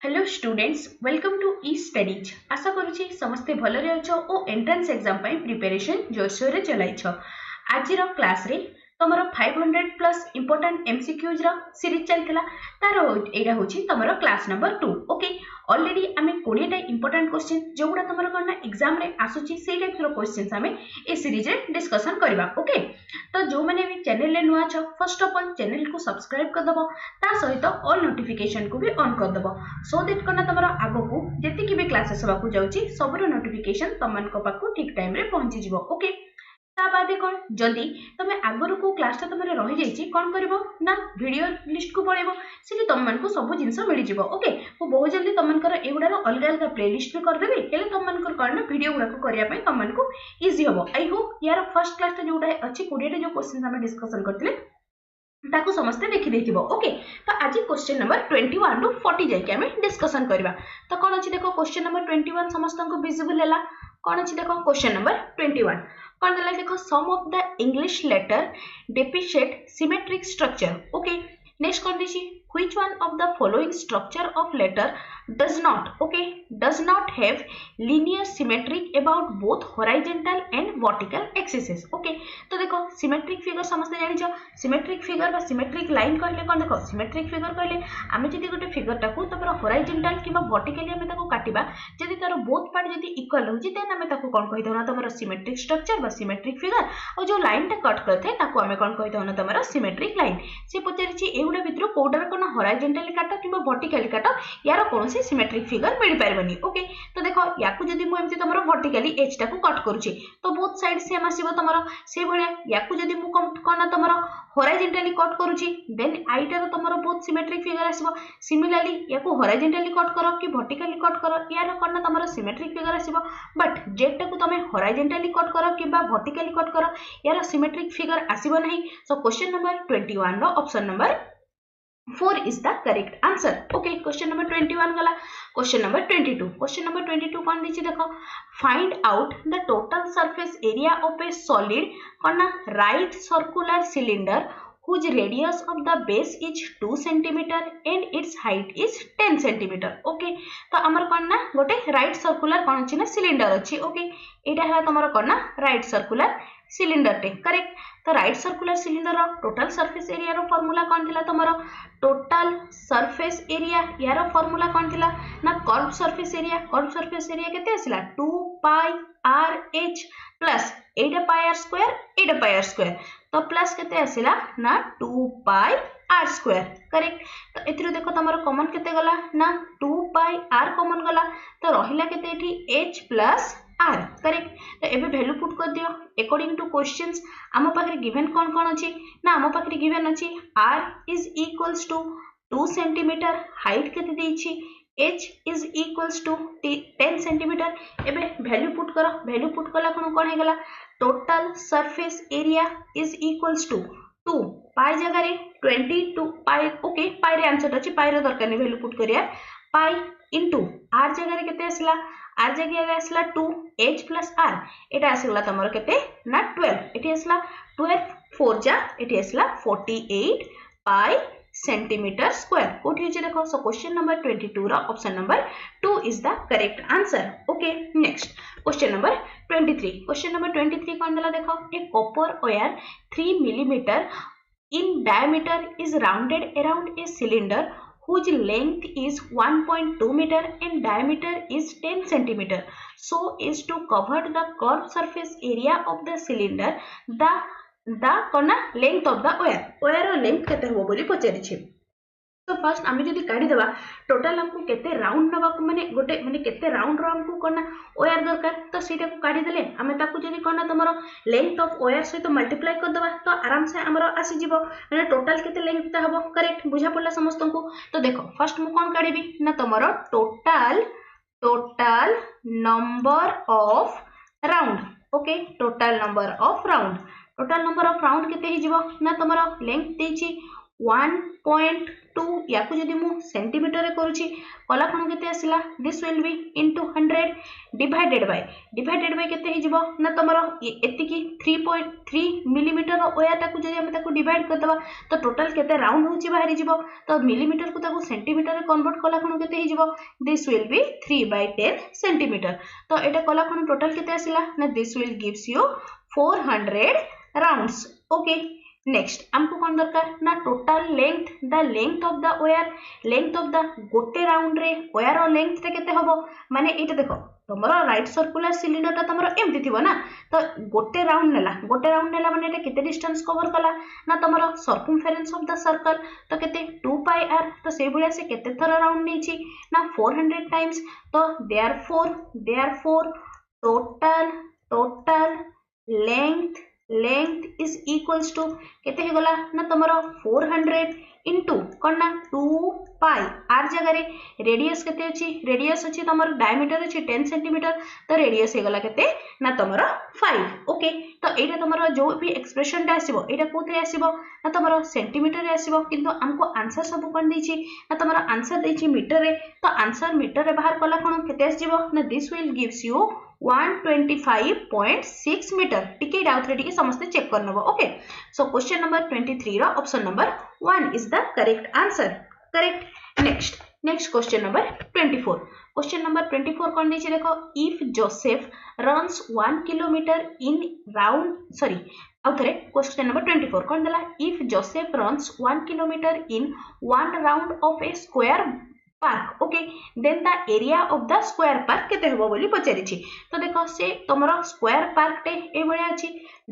Hello students, welcome to E studies. आशा करुछि समस्ते भलरे अछो ओ एंट्रेंस एग्जाम पई प्रिपरेशन जोरसोर रे चलाइछो। आजिर क्लास रे तमरो 500 प्लस इंपोर्टेंट एमसीक्यूज रो सीरीज चलतला। तारो एडा होछि तमरो क्लास नंबर 2। ओके, ऑलरेडी आमे 20 टा इंपोर्टेंट क्वेश्चन जोगुडा तमरो करना एग्जाम रे आसुछि सेही टाइप रो क्वेश्चंस आमे ए सीरीज रे डिस्कशन करबा। ओके, तो जो माने भी चैनल रे नुआ छ, फर्स्ट ऑफ ऑल चैनल को सब्सक्राइब कर दबो, ता सहित ऑल नोटिफिकेशन को भी ऑन कर दबो, सो दैट करना तमरो आगो को जेति की भी क्लासेस हबा को जाउची सबरो नोटिफिकेशन तमन को पाकू ठीक टाइम रे पहुंची जिवो। ओके, ता बादे कोन जदी तमे आगरो को क्लास ता तमरे रहि जाईची कोन करबो ना वीडियो लिस्ट को पळेबो, सेठी तमन को सब जिंस मिली जिवो। ओके, वो बहुत जल्दी तमन कर एगुडार अलग अलग प्लेलिस्ट भी कर देबे, हेले तमन कर करना वीडियो गुडा को करिया पई तमन को इजी हबो। आई होप यार फर्स्ट क्लास ता जोडा अछि 20 टा जो क्वेश्चन हम डिस्कशन करथिले ताको समस्ते देखि देखिबो। ओके, तो आज क्वेश्चन नंबर 21 टू 40 जाय के हमें डिस्कशन करबा। तो कोन अछि देखो क्वेश्चन नंबर 21 समस्त को विजिबल हैला। कोन अछि देखो क्वेश्चन नंबर 21 कोन देला देखो some of the English letter depicts symmetric structure. Okay, next कोन दिछि which one of the following structure of letter does not have linear symmetry about both horizontal and vertical axes। Okay, तो देखो symmetric figure समस्त जानि छ, symmetric figure बा symmetric line कहले कोन देखो सिमेट्रिक फिगर कहले आमे जदि गोटे फिगर टाको तपर होराइजोंटल किबा वर्टिकली आमे ताको काटिबा, जदि तार बोथ पार्ट जदि इक्वल होछि देन आमे ताको कोन कहि दउना तमरो सिमेट्रिक स्ट्रक्चर बा सिमेट्रिक फिगर, और जो लाइन टा कट करथे ताको आमे कोन कहि दउना तमरो सिमेट्रिक लाइन। से पचारि छि एगुडा भितरो कोडर कोन हॉरिजॉन्टली काटो किबा वर्टिकली काटो, यार कोनोसी सिमेट्रिक फिगर मिल पारबनी। ओके, तो देखो याकू जदि मु एमति तमरो वर्टिकली एज टाकू कट करूची तो बोथ साइड सेम आसीबो तमरो, से भलिया याकू जदि मु कोन तमरो हॉरिजॉन्टली कट करूची देन आईटा तो तमरो बोथ सिमेट्रिक फिगर आसीबो। सिमिलरली याकू हॉरिजॉन्टली कट करो कि वर्टिकली कट करो, यार कोन तमरो सिमेट्रिक फिगर आसीबो। बट जेड टाकू तमे हॉरिजॉन्टली कट करो किबा वर्टिकली कट करो, यार सिमेट्रिक फिगर आसीबो नहीं। सो क्वेश्चन नंबर 21 रो option number 4 is the correct answer। okay, question number 21 गला। question number 22 कौन दीची देखो find out the total surface area of a solid कौन ना right circular cylinder whose radius of the base is 2 cm and its height is 10 cm। Okay, तो हमर कौन ना गोटे राइट सर्कुलर कौन अछि ना सिलिंडर अछि। ओके, एटा है तमरो कौन ना राइट सर्कुलर सिलिंडर टे करेक्ट। तो राइट सर्कुलर सिलिंडर रो टोटल सरफेस एरिया रो फार्मूला कौन थिला तमरो टोटल सरफेस एरिया, यार फार्मूला कौन थिला ना कर्व सरफेस एरिया केते आसिला 2 pi r h plus 8 pi r square तो प्लस केते आसिला ना 2 पाई आर स्क्वायर करेक्ट। तो एथिरो देखो तमरो कॉमन केते गला ना 2 पाई आर कॉमन गला, तो रहिला केते एठी h प्लस आर करेक्ट। तो एबे वैल्यू पुट कर दियो अकॉर्डिंग टू क्वेश्चंस। आम पाखरे गिवन कौन अछि ना आम पाखरे गिवन अछि r is equals to 2 centimetre, height केते देछि h is equals to 10 centimetre. एबे वैल्यू पुट कला कोन हे गला total surface area is equals to 2 pi जगह रे 22 पाई। ओके, पाई रे आंसर अछि, पाई रे दरकार नै वैल्यू पुट करिया पाई इनटू आर जगह रे केते आसला आर जगह रे आसला 2 h प्लस आर, एटा आसला तमरो केते ना 12, एटी आसला 12 4 जा एटी आसला 48 पाई सेंटीमीटर स्क्वायर। कोठी जे देखो सो क्वेश्चन नंबर 22 रा option number 2 is the correct answer. Okay, next question number 23 कोन देला देखो a copper wire 3 millimetre in diameter is rounded around a cylinder whose length is 1.2 meter and diameter is 10 centimeter, so is to cover the curved surface area of the cylinder the कौन length of the wire length केते हो बोली पचारि छी। तो first आमे जदि काढी देबा टोटल हमको केते राउंड नबा को माने गोटे माने केते राउंड रो हमको कोना वायर दरकार, तो सेटा को काढी देले आमे ताको जदि कोना तमरो लेंथ ऑफ वायर सहित मल्टीप्लाई कर देबा तो आराम से हमरो आसी जीवो माने टोटल केते लेंथ ता हबो करेक्ट। बुझा पड़ला समस्त को। तो देखो फर्स्ट मु कोन काढीबी ना तमरो total number of round. Okay, total number of round केते ही जीवो ना तमरो लेंथ देछि 1.2 याकू जदि मु सेंटीमीटर रे करूची कला कोन केते आसिला this will be into 100 divided by केते हिजबो ना तमरो एति की 3.3 मिलीमीटर ओया ताकू जदि हम ताकू डिवाइड कर दबा तो टोटल केते राउंड होची बाहरी जिवो तो मिलीमीटर को ताकू सेंटीमीटर रे कन्वर्ट कला कोन केते हिजबो दिस विल बी 3/10 सेंटीमीटर तो एटा कला कोन टोटल केते आसिला ना this will gives you 400 rounds okay next हमको कौन दरकार ना total the length of the गोटे राउंड रे वायर रो लेंथ रे केते हबो माने एटा देखो तमरो राइट सर्कुलर सिलिंडर ता तमरो एमती थिबो ना तो गोटे राउंड नेला माने एटा केते डिस्टेंस कवर कला ना तमरो सर्कमफेरेंस ऑफ द सर्कल तो केते 2 पाई r तो से बुलिया से केते थरा राउंड नेछि ना 400 टाइम्स तो therefore total length is equals to केते हे गला ना तमरो 400 इनटू कोन ना 2 पाई आर जगह रे रेडियस केते अछि तमरो डायमीटर अछि 10 सेंटीमीटर तो रेडियस हे गला केते ना तमरो 5 ओके तो एटा तमरो जो भी एक्सप्रेशन टा आसीबो एटा कोथे आसीबो ना तमरो सेंटीमीटर रे आसीबो किंतु हमको आंसर सब कोन दैछि ना तमरो आंसर दैछि मीटर रे तो आंसर मीटर रे बाहर कला कोन केते आसीबो ना this will gives you 125.6 metre टिके डाउथरे टिके समस्त चेक कर नबो ओके सो क्वेश्चन नंबर 23 रो option number 1 is the correct answer correct next question number 24 कौन दी देखो if Joseph runs 1 kilometre in round sorry आउथरे क्वेश्चन नंबर 24 कौन देला if Joseph runs 1 kilometre in 1 round of a square park okay then the area of the square park केते होबो बोली पचारिछि तो देखो से तमरो स्क्वायर पार्क टे ए बळे अछि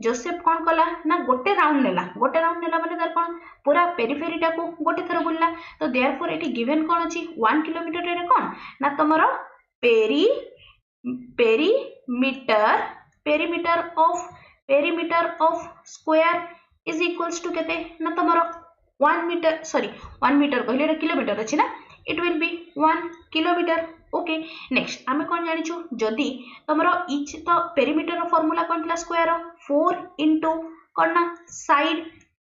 जोसेफ कोन कला ना गोटे राउंड नेला माने तार कोन पूरा पेरिफेरी टा को गोटे थर बुलला तो देयरफॉर एटी गिवन कोन अछि 1 किलोमीटर रे कोन ना तमरो perimeter of square is equals to केते ना तमरो 1 मीटर कहले किलोमीटर अछि ना it will be 1 kilometre okay next आमे कोन जानि छु जदी तमरो इच तो पेरीमीटर रो फार्मूला कोन थला स्क्वायर 4 इनटू कोन ना side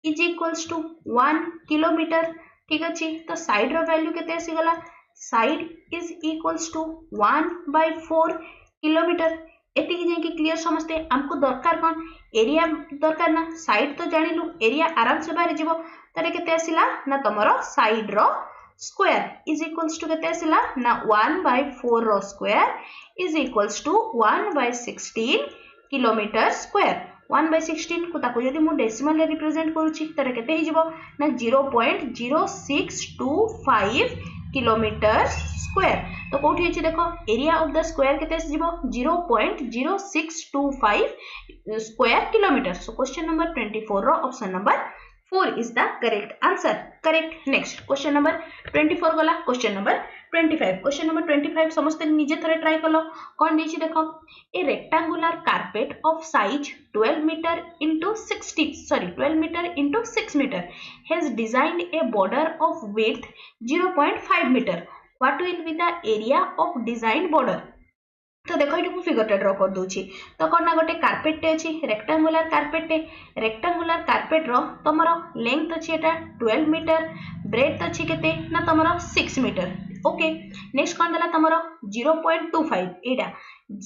is equals to 1 kilometre ठीक अछि तो साइड रो वैल्यू केते आसी गला side is equals to 1/4 kilometre एति कि जे क्लियर समझते हमको दरकार कोन एरिया दरकार ना साइड तो जानिलु एरिया आराम से बाहर जीवो तरे केते आसीला ना तमरो साइड रो स्क्वायर इज इक्वल्स टू केते आसिला ना 1/4 रो square is equals to 1/16 kilometre square 1/16 को ताको यदि मु डेसिमल रे रिप्रेजेंट करूची तरे केते हिजबो ना 0.0625 किलोमीटर स्क्वायर तो कोठी अछि देखो एरिया ऑफ द स्क्वायर केते हिजबो 0.0625 square kilometre so question number 24 रो option number 4 is the correct answer correct next question number 24 गला question number 25 समस्त निजे थरे ट्राई कलो कोन देछि देखो a rectangular carpet of size 12 metre into 6 meter has designed a border of width 0.5 meter what will be the area of designed border तो देखो ये फिगर टे ड्रॉ कर दूची तो कौन ना गोटे कार्पेट टे अछि रेक्टेंगुलर कार्पेट रो तमरो लेंथ अछि एटा 12 मीटर ब्रेथ अछि केते ना तमरो 6 मीटर ओके नेक्स्ट कौन देला तमरो 0.25 एटा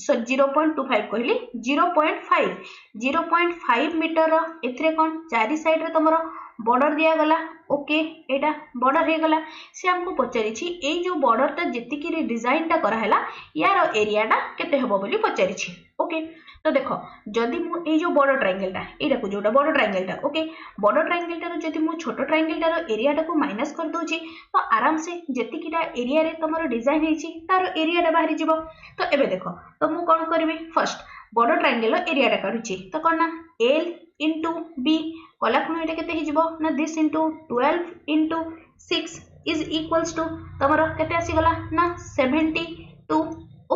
सो 0.25 कहली 0.5 मीटर रो एथरे कौन चारि साइड रे तमरो बॉर्डर दिया गला ओके एटा बॉर्डर हे गला से हमको पचारि छी ए जो बॉर्डर ता जति की डिजाइन ता करा हैला यार एरिया टा केते हबो बोली पचारि छी ओके तो देखो जदि मु ए जो बॉर्डर ट्रायंगल टा एटा को जोटा बॉर्डर ट्रायंगल टा ओके बॉर्डर ट्रायंगल टा जदि मु छोटो ट्रायंगल टा एरिया टा को माइनस कर दोची तो आराम से जति कीटा एरिया रे तमरो डिजाइन हेची तार एरिया टा बाहरी जिवो तो एबे देखो तो मु कोन करबी फर्स्ट बॉर्डर ट्रायंगल एरिया टा काढुची तो कोन ना l into b कला कोन एटा केते हिजबो ना this into 12 into 6 is equals to तमरो केते आसी गला ना 72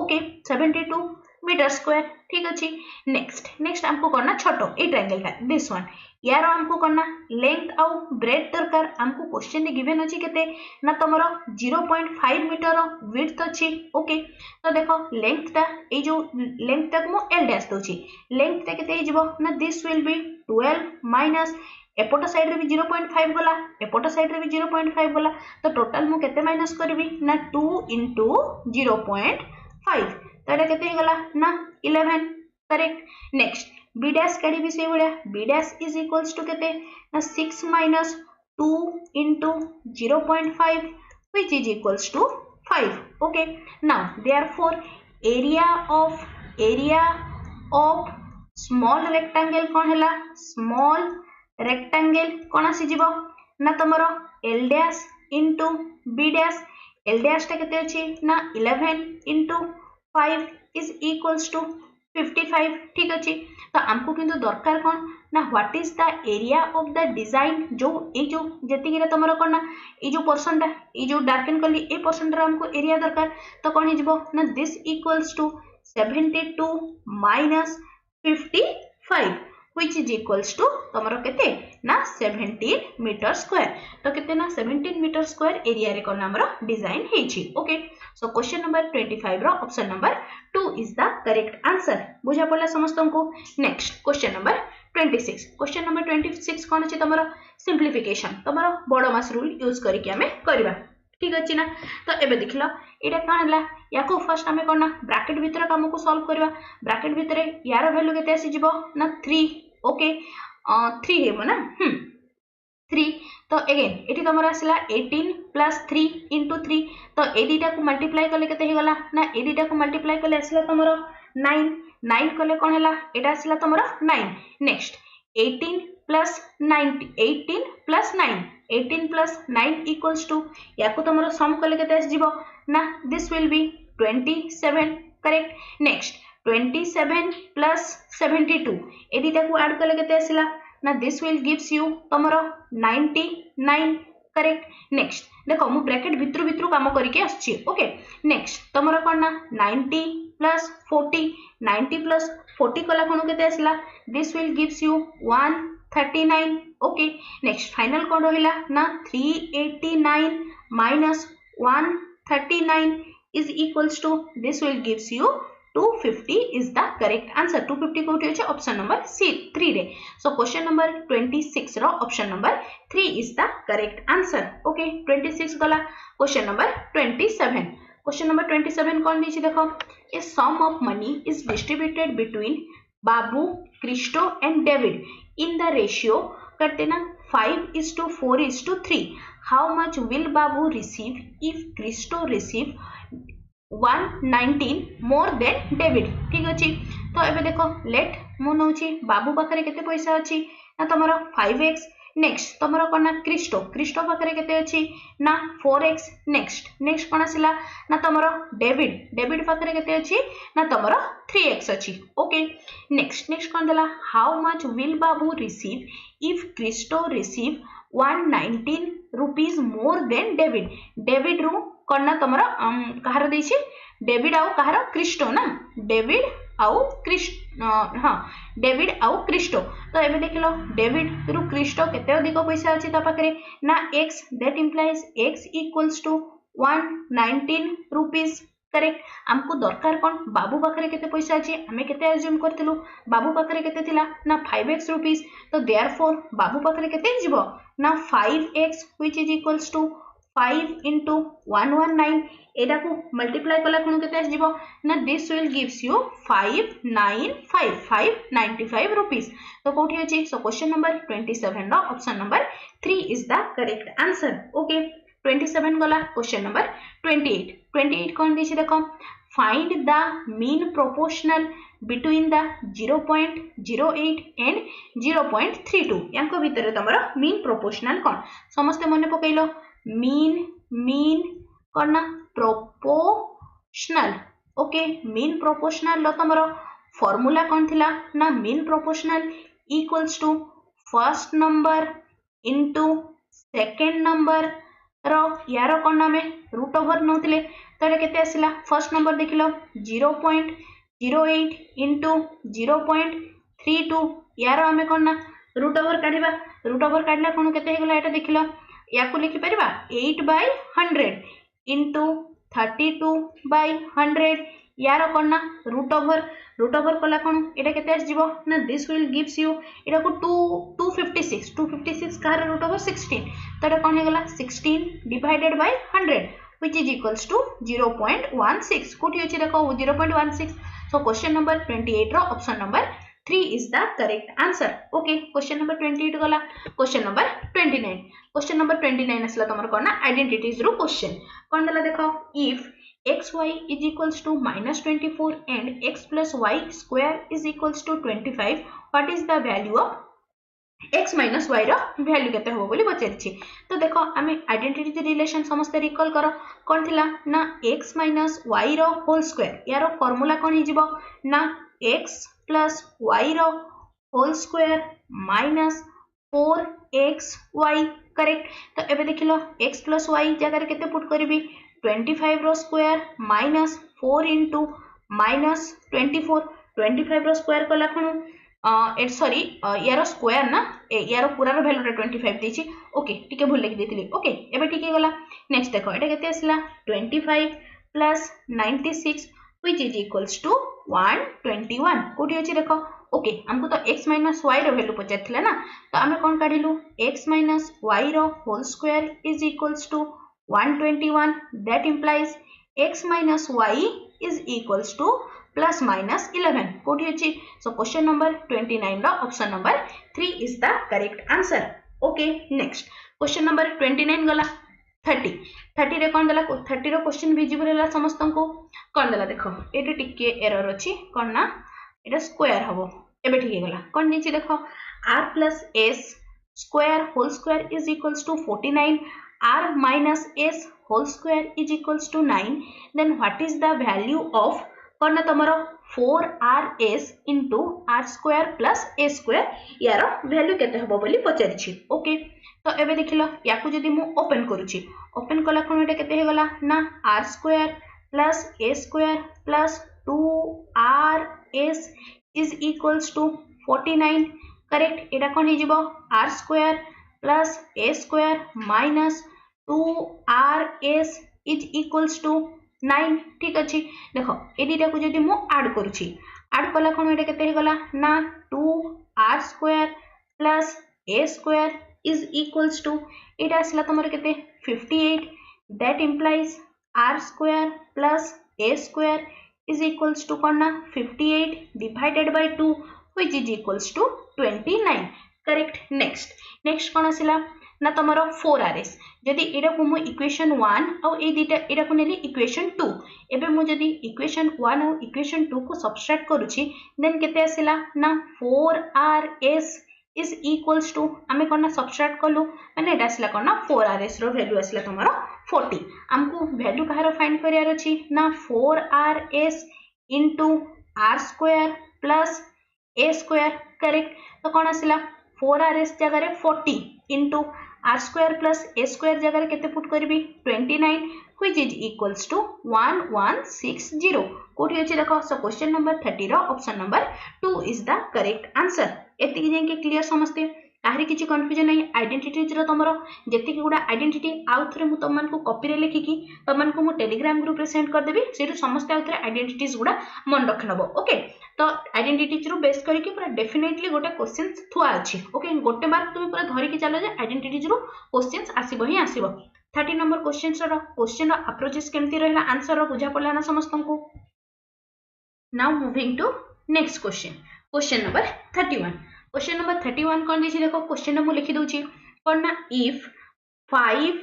ओके 72 मीटर स्क्वायर ठीक अछि नेक्स्ट हमको करना छोटो ए ट्रायंगल टा दिस वन यार हमको करना लेंथ आउ ब्रेथ दरकार हमको क्वेश्चन गिवन अछि केते ना तमरो 0.5 मीटर विड्थ अछि ओके तो देखो लेंथ टा ए जो लेंथ तक मो l डैश दोछि लेंथ ता केते हिजबो ना दिस विल बी 12 माइनस एपट साइड रे भी 0.5 गला एपट साइड रे भी 0.5 गला तो टोटल मु केते माइनस करबी ना 2 into 0.5 तो एटा केते गला ना 11 करेक्ट नेक्स्ट बी डैश काढी भी से भलिया b dash is equals to केते ना 6 minus 2 into 0.5 which is equals to 5 okay now therefore area of small rectangle कौन हैला small rectangle कौन आसी जीवो ना तमरो l dash into b dash l dash टा केते अछि ना 11 into 5 is equals to 55 ठीक अछि तो हमको किंतु दरकार कौन ना what is the area of the design जो जेतिकी रे तमरो कोन ना ए जो पोर्शन टा ए जो डार्कन करली ए पोर्शन रे हमको एरिया दरकार तो कोन हे जिवो ना this equals to 72 minus 55 which is equals to तमरो केते ना 17 मीटर स्क्वायर तो केते ना 17 मीटर स्क्वायर एरिया रे कोन हमरो डिजाइन हेछि ओके सो क्वेश्चन नंबर 25 रो option number 2 is the correct answer बुझा पड़ला समस्तन को नेक्स्ट क्वेश्चन नंबर 26 कोन अछि तमरो सिंपलीफिकेशन तमरो बड़ मास रूल यूज करके हमें करबा ठीक अछि ना तो एबे देखिलो एटा कोन हला याको फर्स्ट हमें कोन ना ब्रैकेट भीतर काम को सॉल्व करबा ब्रैकेट भीतर यार वैल्यू केते आसी जिवो ना 3 ओके 3 हेबो ना 3 तो अगेन एठी तमरा आसला 18 plus 3 into 3 तो ए दीटा को मल्टीप्लाई करले केते हे गला ना ए दीटा को मल्टीप्लाई करले आसला तमरो 9 करले कोन हला एटा आसला तमरो 9 नेक्स्ट 18 plus 9 equals to याको तमरो सम करले केते आस जीवो ना this will be 27 correct next 27 plus 72 ए दीटा को ऐड करले केते आसला ना दिस विल गिव्स यू तमरो 99 करेक्ट नेक्स्ट देखो मु ब्रैकेट भितरु काम करके आछि ओके नेक्स्ट तमरो कोन ना 90 plus 40 कला कोन केते आसला this will gives you 139 okay next final कोन रहिला ना 389 minus 139 is equals to this will gives you 250 is the correct answer 250 कोठी अछि ऑप्शन नंबर सी 3 रे सो क्वेश्चन नंबर 26 रो option number 3 is the correct answer okay 26 गला question number 27 कोन दिछि देखो a sum of money is distributed between Babu Kristo and David in the ratio करते ना 5:4:3 how much will Babu receive if Kristo receive 119 more than David ठीक अछि तो एबे देखो लेट मु नउछि बाबू पाखरे केते पैसा अछि ना तमरो 5x नेक्स्ट तमरो कोन ना क्रिस्टो पाखरे केते अछि ना 4x नेक्स्ट कोन आसिला ना तमरो डेविड पाखरे केते अछि ना तमरो 3x अछि ओके नेक्स्ट कोन देला how much will Babu receive if Kristo receive 119 rupees more than David रू कोन ना तमरो कहार देछि डेविड आउ कहार क्रिस्टो ना डेविड आउ क्रिस्टो तो एबे देखिलो डेविड रु क्रिस्टो केते अधिक पैसा अछि ता पाखरे ना x that implies x equals to 119 rupees correct हमको दरकार कोन बाबू पाखरे केते पैसा अछि हमें केते अज्यूम करथिलु बाबू पाखरे केते थिला ना 5x रुपीस तो देयरफॉर बाबू पाखरे केते जिवो ना 5x which is equals to 5 into 119 एटा को मल्टीप्लाई कला कोन केते आस जिवो ना this will gives you 595 rupees तो कोठी अछि सो क्वेश्चन नंबर 27 रो option number 3 is the correct answer okay 27 गला क्वेश्चन नंबर 28 कोन दिछि देखो find the mean proportional between the 0.08 and 0.32 यांको भितर तमरो मीन प्रोपोर्शनल कोन समस्त मने पकैलो मीन कोन ना प्रोपोर्शनल ओके मीन प्रोपोर्शनल लो तमरो फार्मूला कोन थिला ना mean proportional equals to first number into second number रो यारो कोन नामे रूट ओवर नउतिले तो एटा केते आसिला फर्स्ट नंबर देखिलो 0.08 इनटू 0.32 यारो हमें कोन ना रूट ओवर काढला कोन केते हेगला एटा देखिलो याको लिखि परिबा 8/100 into 32/100 यार कौन ना रूट ओवर कला कौन एटा केते आस जीवो ना दिस विल गिव्स यू एटा को 256 कार रूट ओवर 16 तो एटा कौन हे गला 16 divided by 100 which is equals to 0.16 कोठी अछि देखो 0.16 so question number 28 row option number 3 is the correct answer. Okay, question number 28 गला. Question number 29. Question number 29 असला तमर कोन ना identities रो question. कोन दला देखो if xy is equals to minus 24 and x plus y square is equals to 25, what is the value of x minus y रो value केते होबो बोली पचारछि. तो देखो आमे आइडेंटिटी रिलेशन समस्त रिकॉल करो कोन थिला ना x minus y रो होल स्क्वायर यारो फार्मूला कोन हि जिवो ना x plus y रो whole square minus 4xy correct. तो एबे देखिलो x plus y जगह केते पुट करबी 25 रो स्क्वायर माइनस 4 into माइनस 24 रो स्क्वायर कला खणु सॉरी यार स्क्वायर ना यार पूरा रो वैल्यू 25 देछि. ओके टिके भूल लिख देतिली. ओके एबे टिके गला. नेक्स्ट देखो एटा केते आसला 25 plus 96 which is equals to 121 कोठी अछि देखो. ओके हमको तो x minus y रो वैल्यू पचारथिला ना तो हमें कोन काढिलु x minus y रो whole square is equals to 121 that implies x minus y is equals to plus minus 11 कोठी अछि. so question number 29 row option number 3 is the correct answer. okay next question number 29 गला 30 रे कोन दला 30 रो question visible होला समस्तन को कोन दला देखो एटा टिके एरर अछि कोन ना एटा स्क्वायर हबो एबे ठीक गला कोन नीचे देखो r plus s square whole square is equals to 49 r minus s whole square is equals to 9 then what is the value of कोन ना तमरो 4rs into r square plus a square यारो value केते हबो बोली पचारिछि. Okay तो एबे देखिलो याकू जदी मु ओपन करूछि ओपन कला कोन एटा केते हे गला ना r square plus a square plus 2rs is equals to 49 correct. एटा कोन हे जिवो r square plus a square minus 2rs is equals to 9 ठीक अछि. देखो ए दिटा को जदी मु ऐड करूछि ऐड कला कोन एटा केते हे गला ना 2r square plus a square is equals to एटा असला तमर केते 58 that implies r square plus a square is equals to कोन ना 58 divided by 2 which is equals to 29 correct. Next कोन आसिला ना तमरो 4rs जदी एडा को मु इक्वेशन 1 और ए दिटा एडा को नेली इक्वेशन 2 एबे मु जदी इक्वेशन 1 और इक्वेशन 2 को सब्ट्रैक्ट करूछि देन केते आसिला ना 4rs is equals to आमे कोन ना सब्ट्रैक्ट करलु माने एडा आसिला कोन ना 4rs रो वैल्यू आसिला तमरो 40 हमको वैल्यू कहारो फाइंड करियार अछि ना 4rs into r square plus a square correct. तो कोन आसिला 4rs जगह रे 40 into r square plus a square जगह केते पुट करबी 29 which is equals to 1160 कोठी अछि देखो. सो क्वेश्चन नंबर 30 रो option number 2 is the correct answer. एति जे के क्लियर समझते काहरी किछि कंफ्यूजन नै आइडेंटिटीज रो तमरो जेति गुडा आइडेंटिटी आउ थरे मु तमन को कॉपी रे लिखि की तमन को मु टेलीग्राम ग्रुप रे सेंड कर देबी सेटु समस्त आउ थरे आइडेंटिटीज गुडा मन रखनबो. ओके तो आइडेंटिटीज रो बेस करी की पूरा डेफिनेटली गोटे क्वेश्चंस थुआ अछि. ओके गोटे बार तुम पूरा धरि की चलो जे आइडेंटिटीज रो क्वेश्चंस आसीबो ही आसीबो. 30 नंबर क्वेश्चंस रो क्वेश्चन रो अप्रोचेस केमती रहला आंसर रो बुझा पड़ला ना समस्तन को. Now moving to next question number 31. Question number 31 कोन दिछि देखो क्वेश्चन मु लिखि दोछि कोन ना if 5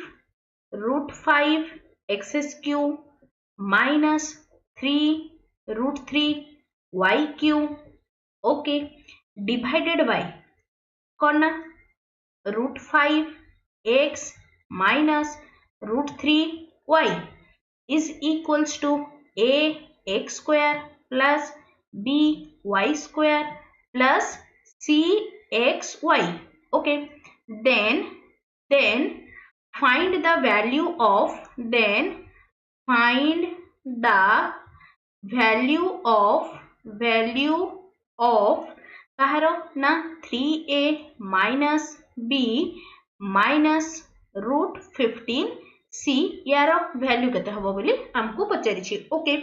root 5 x cube minus 3 root 3 y cube okay divided by कोन ना root 5 x minus root 3 y is equals to a x square plus b y square plus c x y. okay then find the value of कहारो ना 3a minus b minus root 15 सी यार value केते हबो बोली हमको पचारिछि okay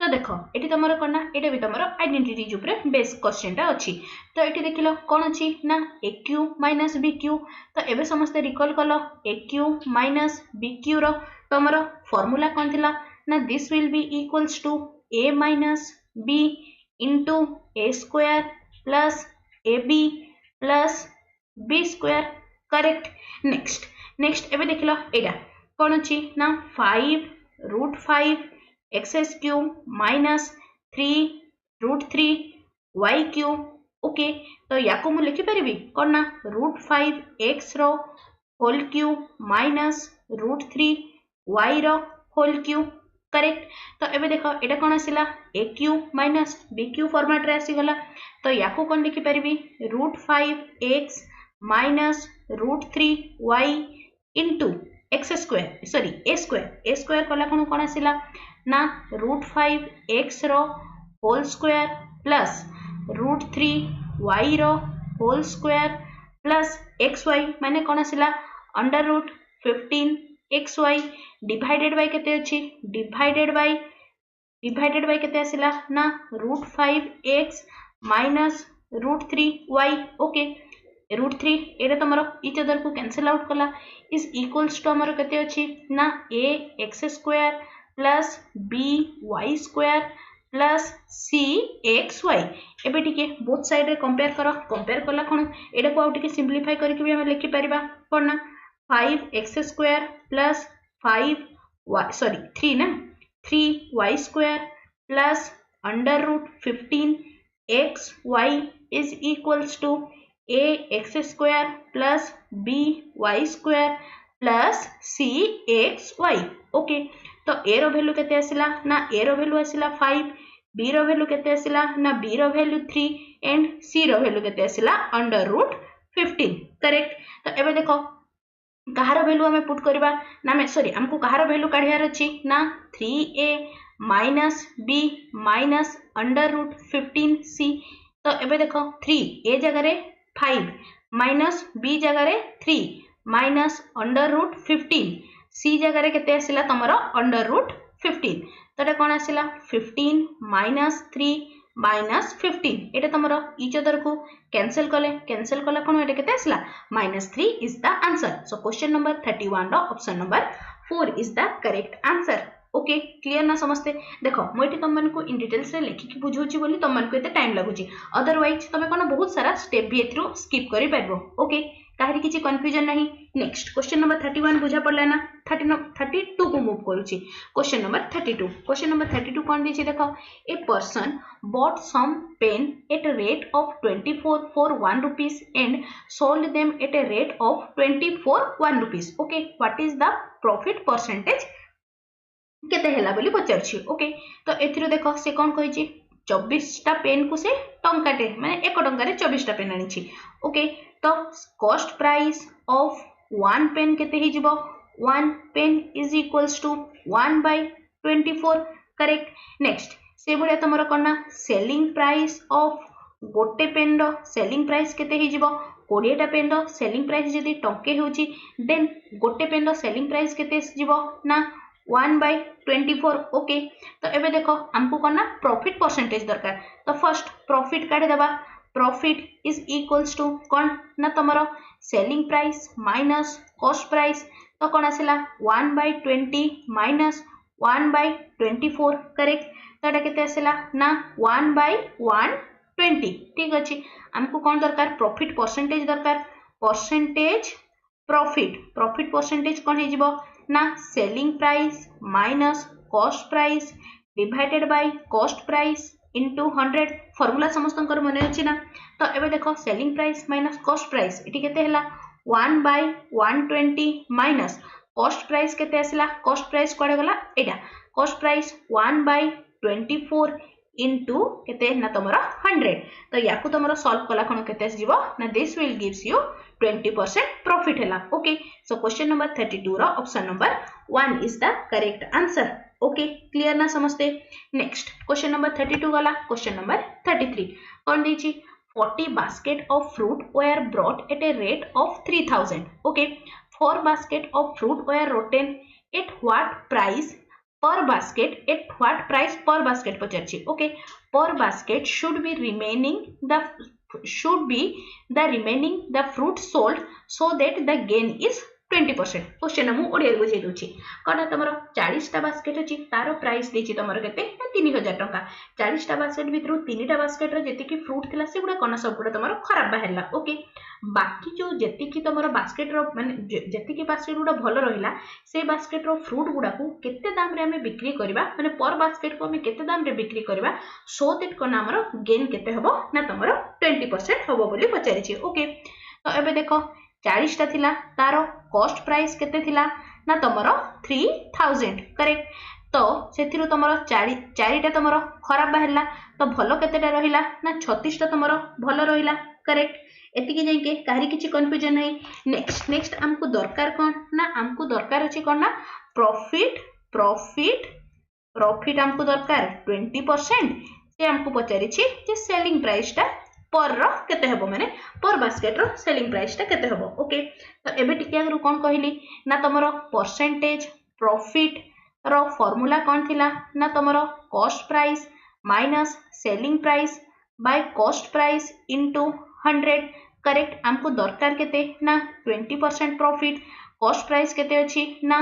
तो देखो eighty तमरो करना एटा भी तमरो आइडेंटिटीज ऊपर बेस क्वेश्चन टा अछि तो एटी देखिलो कोन अछि ना AQ माइनस BQ तो एबे समस्त रिकॉल कलो AQ माइनस BQ रो तमरो फार्मूला कोन थिला ना this will be equals to A minus B into A square plus AB plus B square correct next एबे देखिलो एटा कौन अच्छी ना 5√5 x cube minus 3√3 y cube okay तो या को मु लिखि परिबी कौन ना √5 एक्स रो होल क्यूब माइनस √3 वाई रो होल क्यूब करेक्ट तो एबे देखो एटा कौन आसिला ए cube minus b cube format रे आसीगला तो या को कौन लिखि परिबी √5 x minus √3 y into x square sorry a square कला कौन आसिला ना √5 एक्स रो होल स्क्वायर प्लस √3 वाई रो whole square plus x y माने कौन आसिला under root 15 x y divided by केते अछि डिवाइडेड बाय केते आसिला ना √5 एक्स माइनस √3 वाई ओके √3 एटा तमरो इच अदर को कैंसिल आउट कला इज इक्वल्स टू हमर केते अछि ना a x square plus b y square plus c x y एबे टिके बोथ साइड रे कंपेयर कला कोन एटा को आउ टिके सिंपलीफाई करके भी हम लिखि परिबा कोन ना 5x square plus 3y square plus under root 15 x y is equals to a x square plus b y square plus c x y okay तो a रो वैल्यू केते आसिला ना a रो वैल्यू आसिला 5 b रो वैल्यू केते आसिला ना b रो वैल्यू 3 एंड c रो वैल्यू केते आसिला अंडर रूट 15 करेक्ट तो एबे देखो कहार वैल्यू हमें पुट करबा ना मैं सॉरी हमको कहार वैल्यू काढियार अछि ना 3a minus b minus under root 15c तो एबे देखो 3 a जगह रे 5 माइनस b जगह रे 3 माइनस अंडर रूट 15 c जगह रे केते आसिला तमरो अंडर रूट 15 तो एटा कोन आसिला 15 माइनस 3 माइनस 15 एटा तमरो इच अदर को कैंसिल कले कोन एटा केते आसिला -3 is the answer so question number 31 रो option number 4 is the correct answer okay clear ना समझते देखो मुझे तुम मन को इन डिटेल्स रे लेखिकी बुझौची बोली तुम मन को एते टाइम लागुची अदरवाइज तमे कोन बहुत सारा स्टेप भी एथरो स्किप करि परबो ओके काहरी किछि कंफ्यूजन नहीं नेक्स्ट क्वेश्चन नंबर 31 बुझा पड़ला ना 32 को मूव करूची क्वेश्चन नंबर 32 कोन दिछि देखो a person bought some pen at a rate of 24 for 1 rupees and sold them at a rate of 20 for 1 rupees okay what is the profit percentage केते हैला बोली पचारछि ओके तो एथिरो देखो से कोन कहि छि 24 टा पेन को से टंकाटे माने 1 टंका रे 24 टा पेन आनी छि ओके तो कॉस्ट प्राइस ऑफ 1 पेन केते हि जिवो 1 pen is equals to 1/24 correct next से भलिया तमरो कोना सेलिंग प्राइस ऑफ गोटे पेन रो सेलिंग प्राइस केते हि जिवो 20 टा पेन रो सेलिंग प्राइस जदी टंके होची देन गोटे पेन रो सेलिंग प्राइस केते जिवो ना 1/24 ओके तो एबे देखो हमको करना प्रॉफिट परसेंटेज दरकार तो फर्स्ट प्रॉफिट काढे देबा प्रॉफिट इज इक्वल्स टू कोन ना तमरो selling price minus cost price तो कोन आसिला 1/20 माइनस 1/24 करेक्ट तो एटा केते आसिला ना 1/120 ठीक अछि हमको कोन दरकार प्रॉफिट परसेंटेज दरकार परसेंटेज प्रॉफिट परसेंटेज कोन हे जिवो ना selling price minus cost price divided by cost price into 100 formula समस्तंकर मने अछि ना तो एबे देखो selling price minus cost price एटी केते हला 1/120 माइनस कॉस्ट प्राइस केते आसिला कॉस्ट प्राइस कोडे गला एटा कॉस्ट प्राइस 1/24 इनटू केते ना तमरा 100 तो याकू तमरा सॉल्व कला कोन केते जिवो ना this will gives you 20% profit हैला ओके सो क्वेश्चन नंबर 32 रो option number 1 is the correct answer okay clear ना समझते नेक्स्ट क्वेश्चन नंबर 32 गला क्वेश्चन नंबर 33 कोन दीची 40 basket of fruit were brought at a rate of 3000 okay 4 basket of fruit were rotten at what price पर basket पचारछि okay पर basket should be remaining the fruit sold so that the gain is 20%। Question मु ओडिया बुझे दूची कौन तुम 40 टा basket अच्छी तार price देछि तुमर केते 3000 टंका 40 टा बास्केट भितर 3 टा बास्केट रे जेतिकी फ्रूट थिला से गुडा कोन सब गुडा तुमर खराब बाहरला ओके बाकी जो जेतिकी तुमर बास्केट रो माने जेतिकी बास्केट गुडा भलो रहिला से बास्केट रो फ्रूट गुडा को केते दाम रे हमें बिक्री करबा माने पर बास्केट को हमें केते दाम रे बिक्री करबा सो दैट कोन हमर गेन केते हबो ना तुमर 20% हबो बोली पचारिछि ओके तो एबे देखो 40 टा थिला तारो कॉस्ट प्राइस केते थिला ना तुमरो 3000 करेक्ट तो सेथिरु तुमरो 4 टा तुमरो खराब बाहरला तो भलो केतेटा रहिला ना 36 टा तुमरो भलो रहिला करेक्ट एतिकी जाई के काहरी किछि कंफ्यूजन नै नेक्स्ट हमको दरकार कोन ना हमको दरकार अछि कोन ना प्रॉफिट हमको दरकार 20% से हमको पचारि छी जे सेलिंग प्राइस टा पर रो केते हबो माने पर बास्केट रो सेलिंग प्राइस टा केते हबो ओके तो एबे टिके आगु कोन कहिली ना तमरो परसेंटेज प्रॉफिट रो फार्मूला कोन थिला ना तमरो cost price minus selling price by cost price into 100 correct हमको दरकार केते ना 20% प्रॉफिट कॉस्ट प्राइस केते अछि ना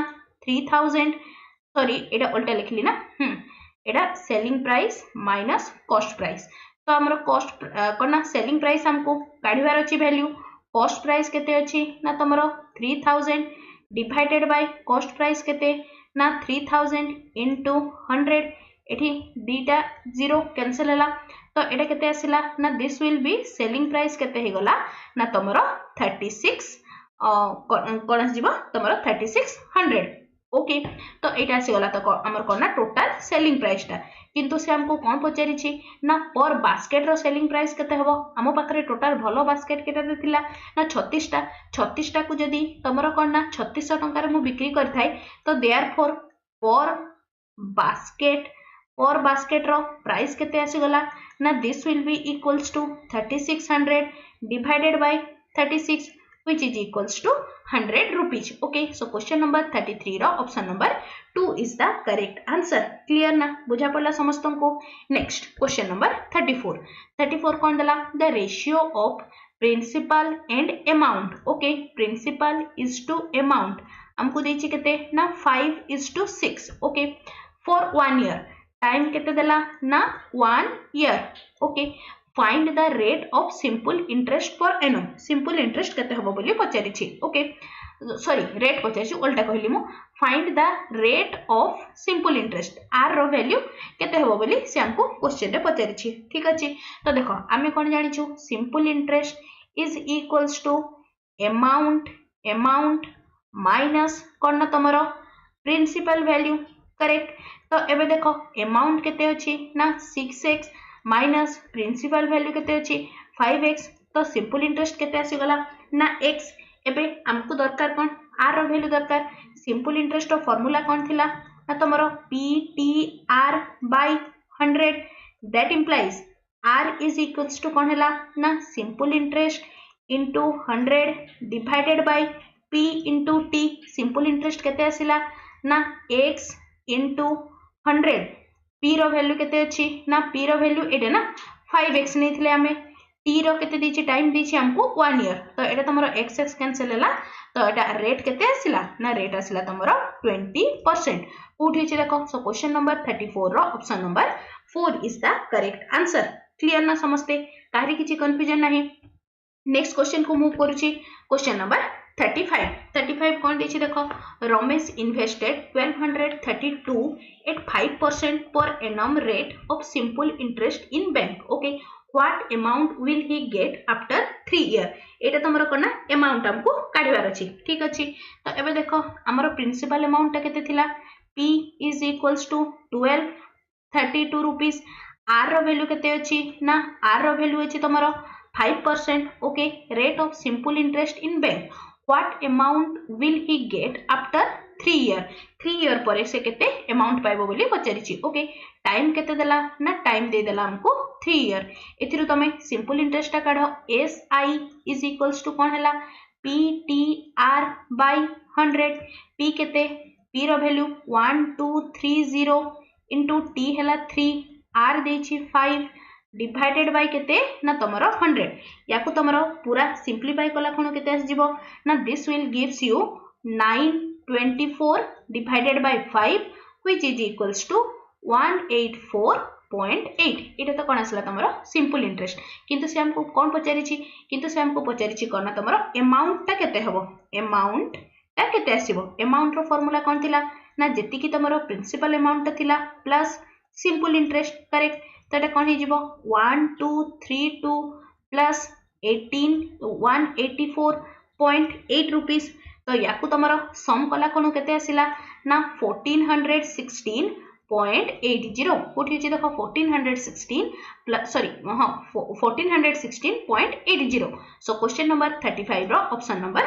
3000 सॉरी एटा उल्टा लिखली ना एटा selling price minus cost price तो हमर कॉस्ट कोना सेलिंग प्राइस हमको काढिवार अछि वैल्यू कॉस्ट प्राइस केते अछि ना तमरो 3000 डिवाइडेड बाय कॉस्ट प्राइस केते ना 3000 इनटू 100 एठी दीटा जीरो कैंसिल हला तो एटा केते आसिला ना this will be selling price केते हे गला ना तमरो 36 कोन जीवो तमरो 3600 ओके तो एटा आसी गला तो हमर कोना टोटल सेलिंग प्राइस टा किंतु से हमको कौन पचारि ना पर बास्केट रो सेलिंग प्राइस केते हबो हम पाखरे टोटल भलो बास्केट केते थिला ना 36 टा को जदी तमरो कोन ना 3600 टंका रे मु बिक्री करथाय तो देयरफॉर पर बास्केट रो प्राइस केते आसी गला ना this will be equals to 3600 divided by 36 which is equals to 100 rupees okay so question number 33 रो option number 2 is the correct answer clear ना बुझा पड़ला समस्तन को next question number 34 कौन दला the ratio of principal and amount okay principal is to amount हमको देछि केते ना 5:6 okay for 1 year time केते दला ना 1 year okay find the rate of simple interest per annum simple interest केते हबो बोली पचारि छी ओके सॉरी रेट पचारि छी उल्टा कहली मु find the rate of simple interest r रो वैल्यू केते हबो बोली से हमको क्वेश्चन रे पचारि छी ठीक अछि तो देखो आमे कोन जानि छु simple interest is equals to amount minus कोन ना तमरो प्रिंसिपल वैल्यू करेक्ट तो एबे देखो amount केते अछि ना 6x माइनस प्रिंसिपल वैल्यू केते अछि 5x तो सिंपल इंटरेस्ट केते आसी गला ना x एबे हमको दरकार कोन r रो वैल्यू दरकार सिंपल इंटरेस्ट रो फार्मूला कोन थिला ना तमरो PTR by 100 that implies r is equals to कोन हला ना simple interest into 100 divided by p into t simple interest केते आसीला ना x इनटू 100 p रो वैल्यू केते अछि ना p रो वैल्यू एडे ना 5x नेथिले हमें t रो केते दिछि टाइम दिछि हमको 1 ईयर तो एटा तमरो x कैंसिल हला तो एटा रेट केते आसिला ना रेट आसिला तमरो 20% उठी छि देखो सो क्वेश्चन नंबर 34 रो option number 4 is the correct answer clear ना समझते काहे किछि कंफ्यूजन नाही नेक्स्ट क्वेश्चन को मूव करूछि क्वेश्चन नंबर 35 कौन देखिए देखो Ramesh invested 1232 at 5% per annum rate of simple interest in bank okay what amount will he get after 3 year एटा तमरो कोना अमाउंट हमको काढिबार अछि ठीक अछि तो एबे देखो हमरो प्रिंसिपल अमाउंट ता केते थिला p is equals to 1232 rupees r रो वैल्यू केते अछि ना r रो वैल्यू अछि तमरो 5% okay rate of simple interest in bank what amount will he get after 3 year पर से केते अमाउंट पाइबो बोली पचारि छी ओके टाइम केते देला ना टाइम दे देला हमको 3 ईयर एथिरु तमे सिंपल इंटरेस्ट ता काढो SI इज इक्वल्स टू कोन हला PTR बाय 100 p केते p रो वैल्यू 1 2 3 0 इंटू t हैला 3 r देछि 5 डिवाइडेड बाय केते ना तमरो 100 याकू तमरो पूरा सिंपलीफाई कला कोन केते आस जिवो ना this will gives you 924 divided by 5 which is equals to 184.8 इटा तो कौन आसला तमरो सिंपल इंटरेस्ट किंतु से हमको कौन पचारिछि किंतु से हमको पचारिछि कोन तमरो अमाउंट ता केते हबो अमाउंट ता केते आसीबो अमाउंट रो फार्मूला कोन थिला ना जेति की तमरो प्रिंसिपल अमाउंट थिला प्लस सिंपल इंटरेस्ट करेक्ट तो एटा कोन हे जिवो 1232 प्लस 184.8 रुपीस तो याकू तमरो सम कला कोन केते आसिला ना 1416.80 कोठी अछि देखो 1416 प्लस सॉरी हां 1416.80 सो क्वेश्चन नंबर 35 रो option number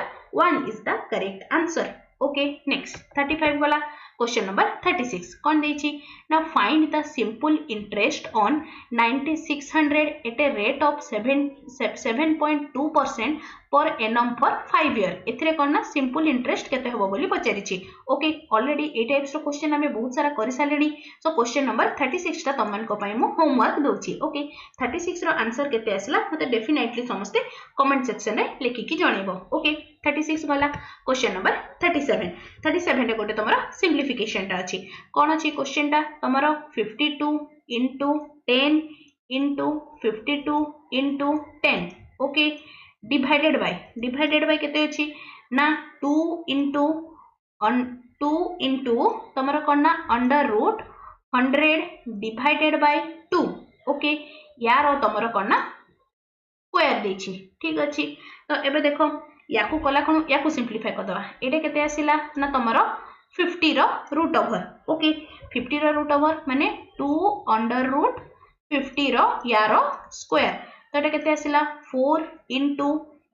1 is the correct answer okay next 35 वाला क्वेश्चन नंबर 36 कौन देछि ना find the simple interest on 9600 at a rate of 7.2% per annum for 5 year एथरे कोन ना सिंपल इंटरेस्ट केते होबो बोली पचारिछि ओके ऑलरेडी ए टाइप्स रो क्वेश्चन हमें बहुत सारा करि सालेनी सो क्वेश्चन नंबर 36 ता तमन को पई मु होमवर्क दोछि ओके 36 रो आंसर केते आसला मते डेफिनेटली समस्ते कमेंट सेक्शन रे लिखि कि जणेबो ओके 36 वाला क्वेश्चन नंबर 37 रे गोटे तमरा सिंप्लिफिकेशन टा अछि कोन अछि क्वेश्चन टा तमरा 52 into 10 into 52 into 10 okay divided by केते अछि ना 2 into तमरा कोन ना under root 100 divided by 2 okay यार तमरा कोन ना स्क्वायर देछि ठीक अछि तो एबे देखो याकू कला कोन याकू सिंप्लिफाई कर दवा एटा केते आसिला ना तमरो 50 रो रूट ओवर ओके 50 रो रूट ओवर माने 2 अंडर रूट 50 रो यारो स्क्वायर तो एटा केते आसिला 4 into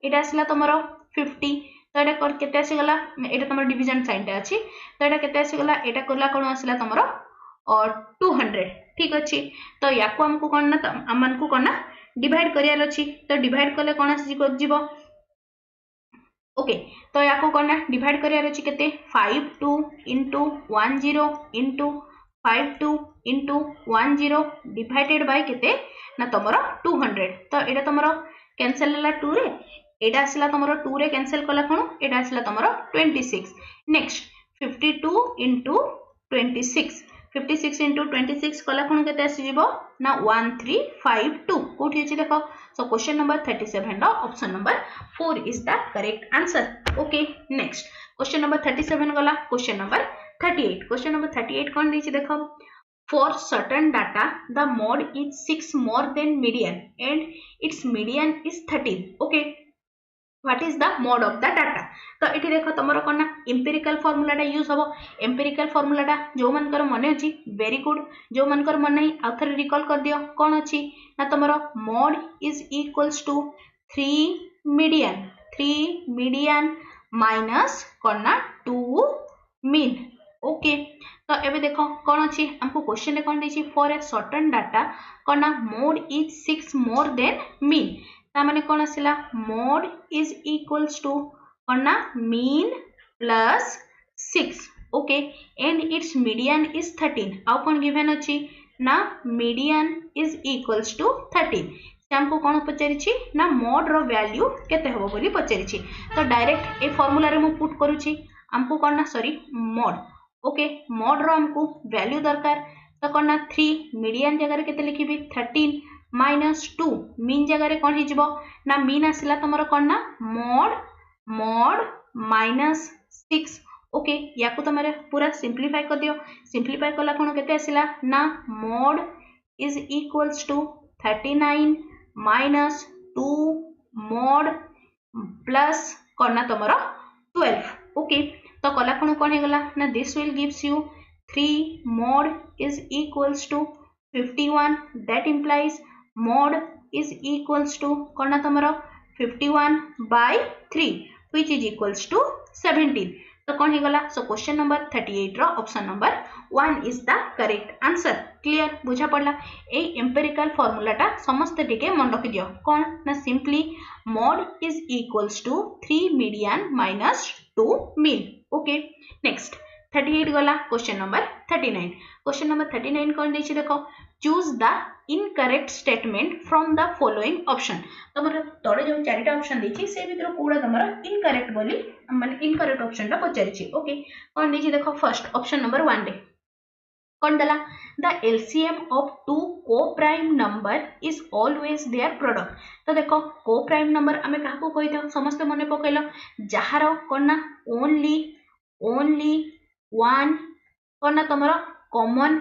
एटा आसिला तमरो 50 तो एटा केते आसी गला एटा तमरो डिवीजन साइन टा अछि तो एटा केते आसी गला एटा करला कोन आसिला तमरो और 200 ठीक अछि तो याकू हमको कोन ना अमन को कोन ना डिवाइड करियार अछि तो डिवाइड करले कोन आसी जिवो ओके तो याको कोन ना डिवाइड करियार अछि केते 52 into 10 into 52 into 10 divided by केते ना तमरो 200 तो एटा तमरो कैंसिल हला 2 रे एटा आसला तमरो 2 रे कैंसिल कला कोन एटा आसला तमरो 26 नेक्स्ट 52 into 26 56 into 26 कला कोन केते आसी जिवो ना 1352 कोठी अछि देखो सो क्वेश्चन नंबर 37 रो option number 4 is the correct answer okay next question number 37 गला क्वेश्चन नंबर 38 कोन दिछि देखो for certain data the mode is 6 more than median and its median is 13 okay what is the mode of the data तो एठी देखो तमरो कोन ना empirical formula टा use होबो empirical formula टा जो मानकर मने अछि वेरी गुड जो मानकर मन नहीं आथर रिकॉल कर दियो कोन अछि ना तमरो mod is equals to 3 median minus कोन ना 2 mean ओके तो एबे देखो कोन अछि हमको क्वेश्चन रे कोन देछि फॉर ए सर्टेन डाटा कोन ना mod is 6 more than mean ता माने कोन आसिला mod is equals to कोन ना mean plus 6 okay and its median is 13 आउ कोन गिवन अछि ना median is equals to 13 से हमको कोन पचारिछि ना mod रो वैल्यू केते होबो बोली पचारिछि तो डायरेक्ट ए फार्मूला रे मु पुट करूछि हमको कोन ना सॉरी mod ओके mod रो हमको वैल्यू दरकार तो कोन ना 3 मीडियन जगह रे केते लिखिबी 13 minus 2 मीन जगह रे कोन हे जिवो ना मीन आसिला तमरो कोन ना mod minus 6 ओके याकू तमरे पूरा सिंप्लीफाई कर दियो सिंप्लीफाई कला कोन केते आसिला ना mod is equals to 39 minus 2 mod plus कोन ना तमरो 12 ओके तो कला कोन हे गला ना this will gives you 3 mod is equals to 51 that implies mod is equals to कोन ना तमरो 51 by 3 which is equals to 17 तो कौन हे गला सो क्वेश्चन नंबर 38 रो option number 1 is the correct answer clear बुझा पड़ला ए एम्पिरिकल फार्मूला टा समस्त टिके मन रखि दियो कोन ना simply mod is equals to 3 median minus 2 mean okay next 38 गला क्वेश्चन नंबर 39 क्वेश्चन नंबर 39 कौन देछि देखो choose the incorrect statement from the following option तमर तळे जो चारिटा ऑप्शन देछि से भीतर कोडा तमर इनकरेक्ट बोली माने इनकरेक्ट ऑप्शन टा पचारिछि ओके कौन देछि देखो फर्स्ट ऑप्शन नंबर 1 दे कौन दला the LCM of two coprime number is always their product तो देखो को-प्राइम नंबर आमे काहा को कहि था समस्त मने पकैलो जहार कोना ओनली वन कोना तमरो कॉमन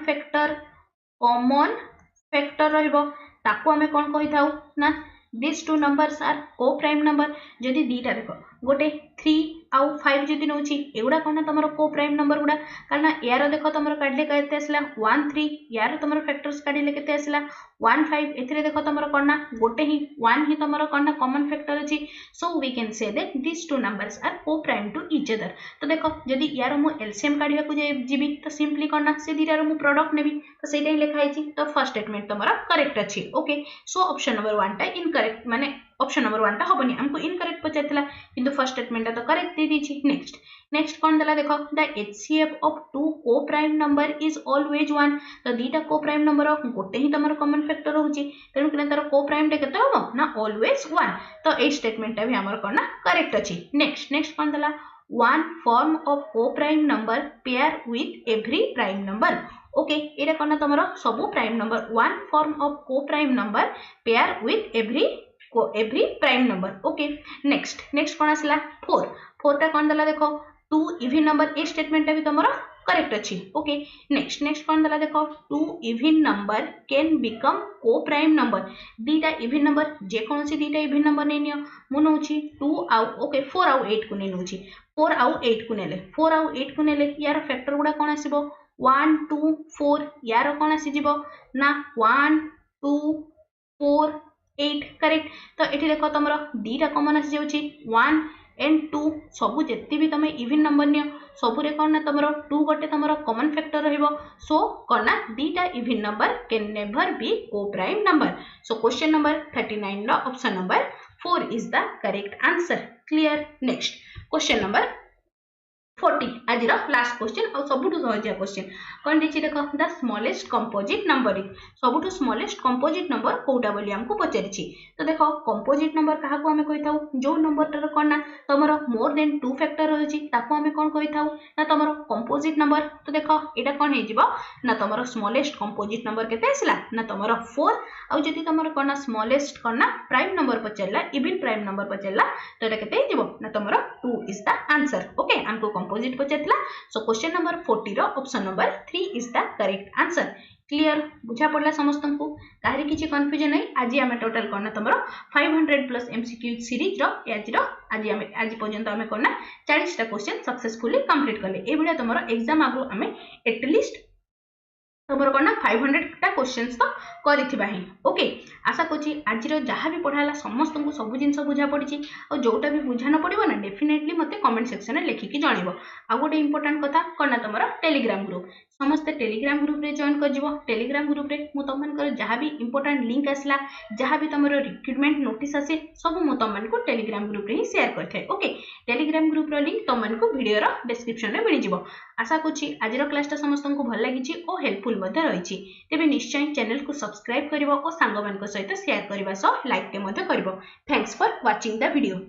फैक्टर रहइबो ताको आमे कोन कहि थाउ ना this two numbers are coprime number जदि दीटा देखो गोटे 3 आउ 5 जदि नउची एगुडा कोना तमरो को-प्राइम नंबर गुडा कारण यार देखो तमरो काढले केते आसला 1 3 यार तमरो फैक्टर्स काढले केते आसला 1 5 एथिरे देखो तमरो कोना गोटे ही 1 ही तमरो कोना कॉमन फैक्टर अछि so we can say that this two numbers are coprime to each other तो देखो जदि यार मु एलसीएम काढिया को जीबी तो सिंपली कोना से दीटार मु प्रोडक्ट नेबी तो सेटा ही लिखा आइछि तो फर्स्ट स्टेटमेंट तमरो करेक्ट अछि ओके सो ऑप्शन नंबर 1 टा इनकरेक्ट माने ऑप्शन नंबर 1 टा होबनी हमको इनकरेक्ट पचारथिला किंतु फर्स्ट स्टेटमेंट तो करेक्ट दे दीछि नेक्स्ट कौन दला देखो the HCF of two coprime number is always 1 तो दीटा को-प्राइम नंबर गोटे ही तमर कॉमन फैक्टर होची तेनु कि तार को-प्राइम टा केते होबो ना ऑलवेज 1 तो ए स्टेटमेंट टा भी हमर कोना करेक्ट अछि नेक्स्ट कौन दला one form of co-prime number pair with every prime number okay एटा कोना तमरो सबु prime number one form of co-prime number pair with every prime number okay next कौन आसला 4 टा कौन दला देखो 2 इवन नंबर ए स्टेटमेंट भी तमरो करेक्ट अछि ओके नेक्स्ट कौन दला देखो 2 even number can become co-prime number दीटा इवन नंबर जे कौन सी दीटा इवन नंबर नै नियो मु नउची 2 आउ ओके 4 आउ 8 को नै नउची 4 आउ 8 को नेले यार फैक्टर गुडा कौन आसीबो 1 2 4 यार कौन आसी जिवो ना 1 2 4 8 करेक्ट तो एठी देखो तमरो दीटा कॉमन आसी जाउची 1 एंड 2 सबु जेति भी तमे इवन नंबर नियो सबु रे कोन ना तमरो 2 गोटे तमरो कॉमन फैक्टर रहइबो सो कोन ना दीटा even number can never be co-prime number so question number 39 रो option number 4 is the correct answer clear next question number 40 आज लास्ट क्वेश्चन और सबुठु सहजिया क्वेश्चन कौन देखिए देखो द स्मॉलेस्ट कंपोजिट नंबर सबुठु स्मॉलेस्ट कंपोजिट नंबर कोटा बोली हमको पचारि तो देखो कंपोजिट नंबर कहा को हमें कहि थाउ जो नंबर टर कोन ना तमरो मोर देन 2 फैक्टर रहछि ताको हमें कोन कहि थाउ ना तमरो कंपोजिट नंबर तो देखो एटा कोन हे जिवो ना तमरो स्मॉलेस्ट कंपोजिट नंबर केते आसला ना तमरो 4 आ जति तमरो कोन ना स्मॉलेस्ट कोन ना प्राइम नंबर पचरला इवन प्राइम नंबर पचरला तो एटा केते जिवो ना तमरो 2 इज द आंसर ओके हमको कंपोजिट पचारला सो क्वेश्चन नंबर 40 रो option number 3 is the correct answer clear बुझा पड़ला समस्त को काहरी किछि कंफ्यूजन नै आज हमें टोटल करना तमरो 500 प्लस एमसीक्यू सीरीज रो आज पर्यंत हमें करना 40 टा क्वेश्चन सक्सेसफुली कंप्लीट करले ए बिना तमरो एग्जाम आगु हमें एटलीस्ट तमरो करना 500 टा क्वेश्चंस तो करिथिबा ही ओके आशा करछि आज रो जहां भी पढ़ाला समस्त को सब जिंस बुझा पड़िछि और जोटा भी बुझा न पड़िबो ना डेफिनेटली मते कमेंट सेक्शन में लिखि कि जणिबो आ गोटे इंपोर्टेंट कथा करना तमरो टेलीग्राम ग्रुप समस्त टेलीग्राम ग्रुप रे जॉइन कर जिवो टेलीग्राम ग्रुप रे मु तमन कर जहां भी इंपोर्टेंट लिंक आसला जहां भी तमरो रिक्रूटमेंट नोटिस आसे सब मु तमन को टेलीग्राम ग्रुप रे ही शेयर करथे ओके टेलीग्राम ग्रुप रो लिंक तमन को वीडियो रो डिस्क्रिप्शन रे मिलि जिवो आशा करछि आज रो क्लास ता समस्त को भल लागिछि ओ हेल्पफुल मध्ये रहिछि तेबे निश्चय चैनल को सब्सक्राइब करिवो और सांग मान को सहित शेयर करबा सो लाइक के मध्ये करबो thanks for watching the video.